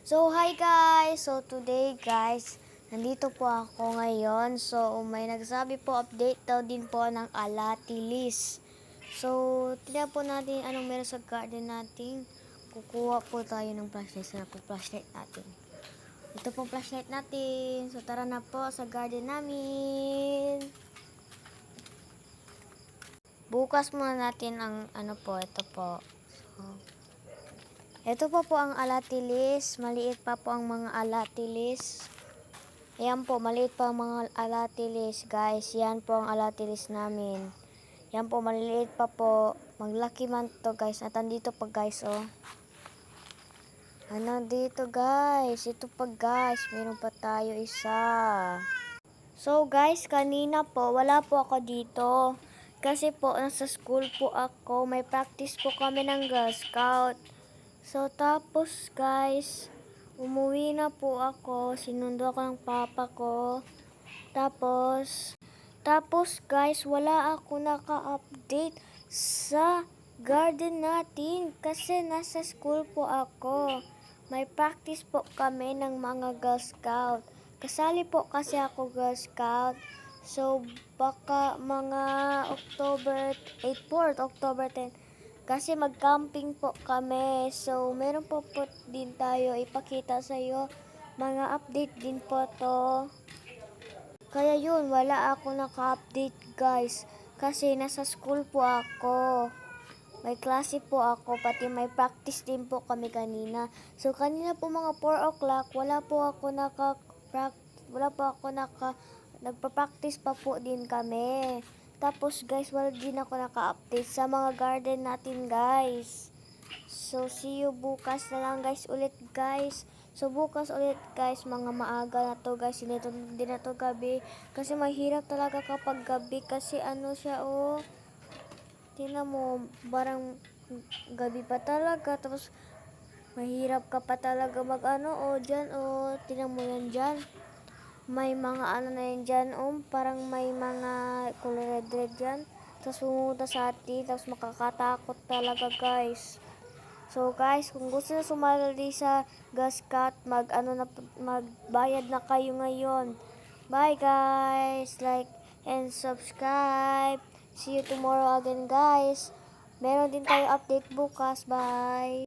So, hi guys! So, today guys, nandito po ako ngayon. So, may nagsabi po, update daw din po ng alatilis. So, tignan po natin anong meron sa garden natin. Kukuha po tayo ng flashlight. Sana po flashlight natin. Ito po flashlight natin. So, tara na po sa garden namin. Bukas muna natin ang ito po. So, ito po ang alatilis. Maliit pa po ang mga alatilis. Ayan po, maliit pa ang mga alatilis, guys. Yan po ang alatilis namin. Yan po, maliliit pa po. Maglaki man to, guys. At andito pa, guys, oh. Dito, guys. Ito pa, guys. Meron pa tayo isa. So, guys, kanina po, wala po ako dito. Kasi po, nasa school po ako. May practice po kami ng Girl Scout. So, tapos guys, umuwi na po ako. Sinundo ako ng papa ko. Tapos guys, wala ako naka-update sa garden natin. Kasi nasa school po ako. May practice po kami ng mga Girl Scout. Kasali po kasi ako Girl Scout. So, baka mga October 8 po, October 10. Kasi mag-camping po kami. So, meron po din tayo ipakita sa iyo. Mga update din po to. Kaya yun, wala ako naka-update guys. Kasi nasa school po ako. May klase po ako, pati may practice din po kami kanina. So, kanina po mga 4 o'clock, nagpa-practice pa po din kami. Tapos guys, wala din ako naka-update sa mga garden natin guys. So, see you bukas na lang guys ulit guys. So, bukas ulit guys, mga maaga na to guys. Hindi na to gabi. Kasi mahirap talaga kapag gabi. Kasi siya oh. Tingnan mo, parang gabi pa talaga. Tapos, mahirap ka pa talaga dyan tingnan mo yan dyan. May mga na yan dyan, parang may mga color red dyan. Tapos pumunta sa atin, tapos makakatakot talaga guys. So guys, kung gusto na sumali sa Gascat, magbayad na kayo ngayon. Bye guys, like and subscribe. See you tomorrow again guys. Meron din tayo update bukas. Bye.